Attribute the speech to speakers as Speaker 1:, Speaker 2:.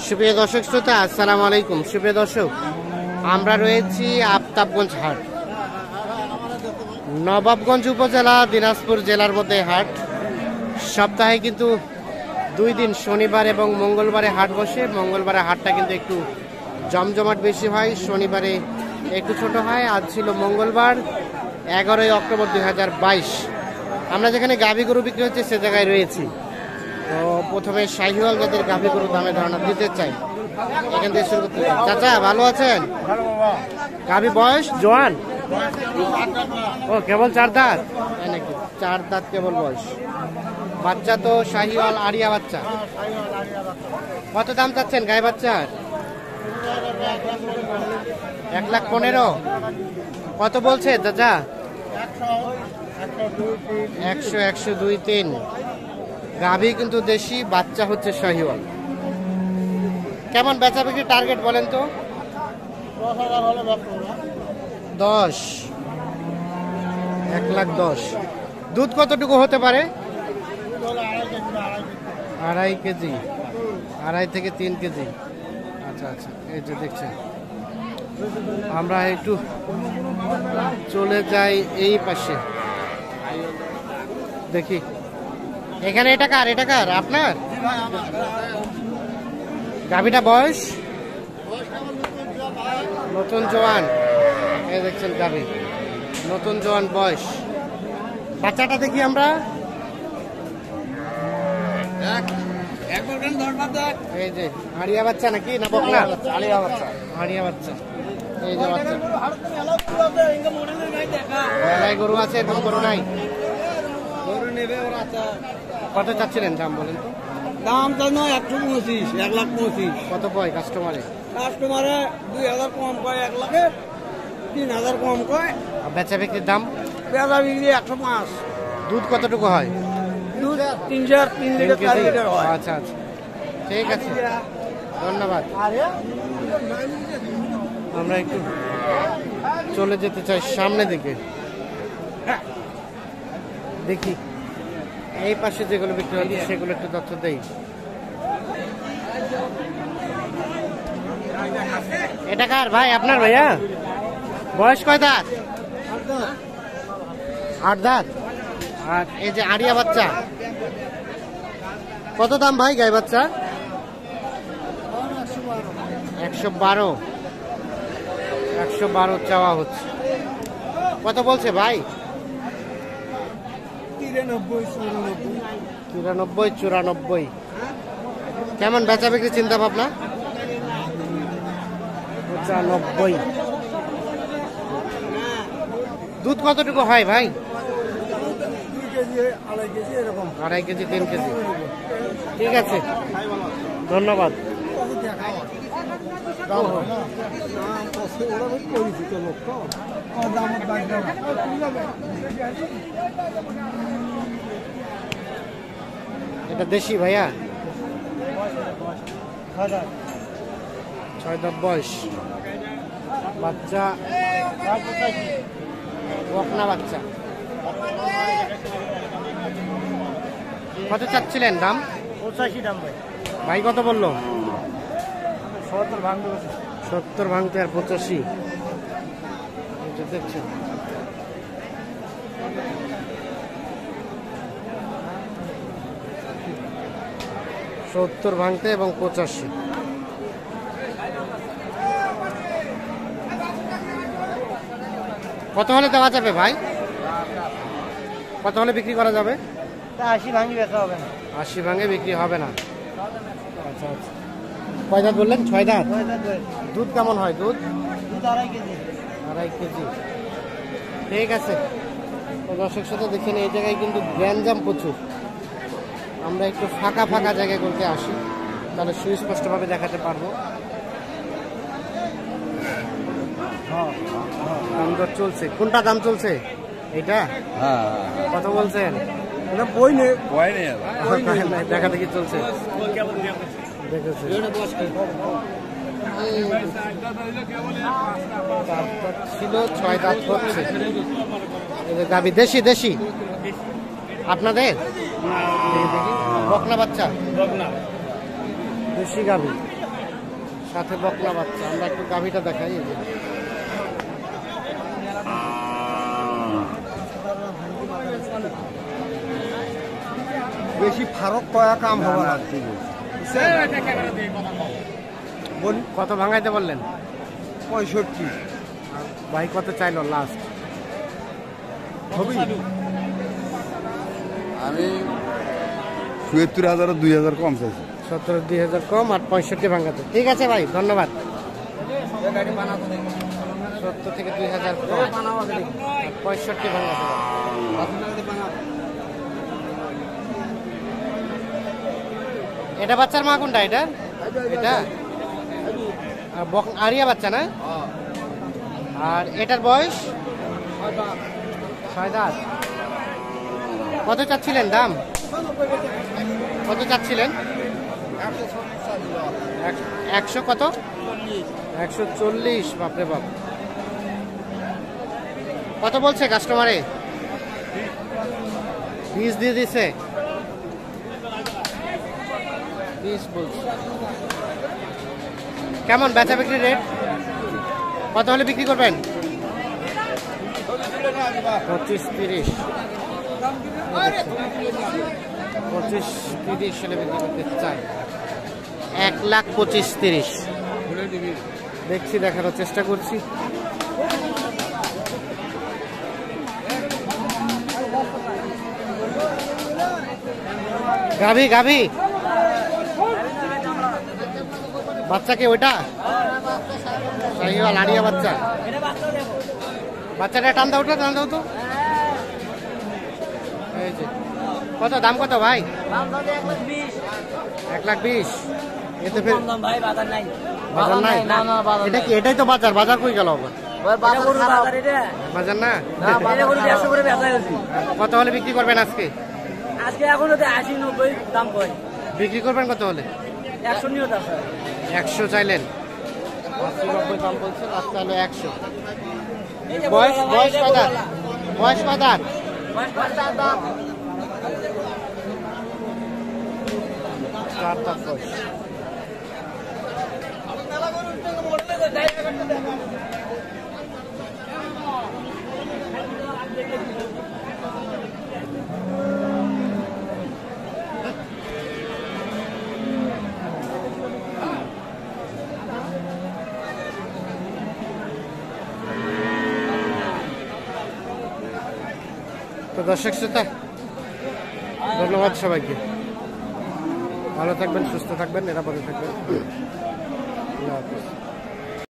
Speaker 1: সুপ্রিয় দর্শক শ্রোতা, আসসালামু আলাইকুম। সুপ্রিয় দর্শক, আমরা রয়েছি আফতাবগঞ্জ হাট, নবাবগঞ্জ উপজেলা, দিনাজপুর জেলার মধ্যে হাট। সপ্তাহে কিন্তু 2 দিন, শনিবার এবং মঙ্গলবারে হাট বসে। মঙ্গলবারে হাটটা কিন্তু একটু জমজমাট বেশি হয়, শনিবারে একটু ছোট হয়। আজ ছিল মঙ্গলবার, 11ই অক্টোবর 2022। আমরা যেখানে গাভী গরু বিক্রি হচ্ছে সে জায়গায় রয়েছি। তো প্রথমে শাহিওয়াল জাতের গাভী গরু দামে ধারণা দিতে চাই। এখান থেকে শুরু করতে চাই। চাচা ভালো আছেন? গাভী বয়স জোয়ান? ও কেবল 4 দাঁত? তাই নাকি? 4 দাঁত কেবল বয়স। বাচ্চা তো শাহিওয়াল আরিয়া বাচ্চা। কত দাম চাচ্ছেন গায়ে বাচ্চার? 1,15,000। কত বলছে চাচা? 100, 100, 2, 3। গাভী কিন্তু দেশি, বাচ্চা হচ্ছে শাহিওয়াল। কেমন বেচা বিক্রি টার্গেট বলেন তো? 10, 1,10,000। দুধ কতটুকু হতে পারে? 2.5 কেজি, 2.5 থেকে 3 কেজি। আচ্ছা আচ্ছা, এই যে দেখছেন। আমরা একটু চলে যাই এই পাশে, দেখি এখানে। এটা কার? এটা কার? আপনার? গাভীটা বয়স নতুন জোয়ান। এই দেখছেন গাভী নতুন জোয়ান বয়স। বাচ্চাটা দেখি আমরা। এই যে হাড়িয়া বাচ্চা নাকি না বকনা? হাড়িয়া বাচ্চা, হাড়িয়া বাচ্চা। এই যে বাচ্চা। মেলায় গরু আছে, এরকম গরু নাই। কত চাচ্ছিলেন দাম বলেন তো?
Speaker 2: দাম তো নয় 125, 1,25,000।
Speaker 1: কত কয় কাস্টমারে?
Speaker 2: 2,000 কম কয়, 1,00,000 3,000 কম কয়।
Speaker 1: বেচা বিক্রির দাম?
Speaker 2: পেঁয়াজা বিক্রি 105।
Speaker 1: দুধ কতটুকু হয়?
Speaker 2: দুধ 3 লিটার 4 লিটার হয়।
Speaker 1: আচ্ছা আচ্ছা, ঠিক আছে, ধন্যবাদ। আমরা একটু চলে যেতে চাই সামনে দিকে, দেখি এই পাশে যেগুলো বিক্রি হচ্ছে সেগুলো একটু তথ্য দেই। এটা কার ভাই? আপনার ভাইয়া? বয়স কয় দাঁত? 8 দাঁত। আর এই যে আড়িয়া বাচ্চা, কত দাম ভাই গাই বাচ্চা? 112, 112 চাওয়া হচ্ছে। কত বলছে ভাই? 93, 94। কেমন বেচা বিক্রি চিন্তা ভাবনা? 95। দুধ কতটুকু হয় ভাই?
Speaker 2: 2 কেজি, 2.5 কেজি এরকম।
Speaker 1: 2.5 কেজি, 3 কেজি। ঠিক আছে, ধন্যবাদ। এটা দেশি ভাইয়া? 6 দাঁত বয়স। বাচ্চা বকনা বাচ্চা। কত চাচ্ছিলেন দাম?
Speaker 2: 85 দাম ভাই।
Speaker 1: ভাই কত বললো?
Speaker 2: 70 ভাঙবে।
Speaker 1: 70 ভাঙতে আর 85। দেখছেন সত্তর ভাঙতে এবং 85। কত হলে দেওয়া যাবে ভাই? কত হলে বিক্রি করা যাবে?
Speaker 2: 80 ভাঙি বেচা হবে না।
Speaker 1: 80 ভাঙে বিক্রি হবে না। আচ্ছা আচ্ছা, কয় দাঁত বললেন? 6 দাঁত। দুধ কেমন হয়? দুধ
Speaker 2: 2.5 কেজি।
Speaker 1: 2.5 কেজি। ঠিক আছে, তো দর্শক সাথে দেখেন এই জায়গায় কিন্তু গ্যাঞ্জাম প্রচুর। আমরা একটু ফাঁকা ফাঁকা জায়গায় করতে আসি, তাহলে সুস্পষ্টভাবে দেখাতে পারবো। দাম দর চলছে। কোনটা দাম চলছে? এটা কত বলছেন?
Speaker 2: বই নেই,
Speaker 1: দেখা দেখি চলছে। ছিল 6 দাঁত হচ্ছে। গাভী দেশি? দেশি আপনাদের? বকনা বাচ্চা, দেশি গাভী। সাথে বকনা বাচ্চা। আমরা একটু গাভীটা দেখাই। এই যে
Speaker 2: বেশি ফারক কয়া কাম হবে না।
Speaker 1: কত ভাঙাইতে বললেন?
Speaker 2: 65
Speaker 1: ভাই কত চাইলো লাস্ট?
Speaker 2: হবি
Speaker 3: আমি ৭৭,০০০ ২,০০০ কম চাইছি।
Speaker 1: 17 2000 কম আর 65 ভাঙাতে। ঠিক আছে ভাই, ধন্যবাদ। 70 থেকে 2000 কম আর 65 ভাঙাতে। এটা বাচ্চার মা কোনটা? এটা এটা আরিয়া বাচ্চা না? আর এটার বয়স 6 দাঁত। কত চাচ্ছিলেন দাম? কত চাচ্ছিলেন? 100 কত? 140। বাপরে বাপ। কত বলছে কাস্টমারে? 20 দিয়ে দিছে। 20 বলছে। কেমন বেচা বিক্রি রেট? কত হলে বিক্রি করবেন? 25-30। 25-30 হলে বিক্রি করতে চাই। 1,25,30 দেখছি, দেখানোর চেষ্টা করছি। গাভী গাভী বাচ্চা কি ওইটা? শাহিওয়াল আড়িয়া বাচ্চা। বাচ্চাটা টান দাও, ওটা টান দাও তো। এই যে কত দাম? কত ভাই? 1,20,000। এতে ফের বাজার নাই। এটা কি? এটাই তো বাজার। বাজার কই গেল? বাজার না। কত হলে বিক্রি করবেন আজকে?
Speaker 4: আজকে এখন 80-90 দাম কই
Speaker 1: বিক্রি করবেন কত হলে?
Speaker 4: 100 নিও দাম।
Speaker 1: 100 চাইলেন, 80-90 দাম বলছেন। আজকে হলো 100। বয়স বয়স কয় দাঁত? বয়স কয় দাঁত?
Speaker 4: দাম
Speaker 1: 4 দাঁত বয়স। তো দর্শক শ্রোতা, ধন্যবাদ সবাইকে। ভালো থাকবেন, সুস্থ থাকবেন, নিরাপদে থাকবেন। আল্লাহ হাফেজ।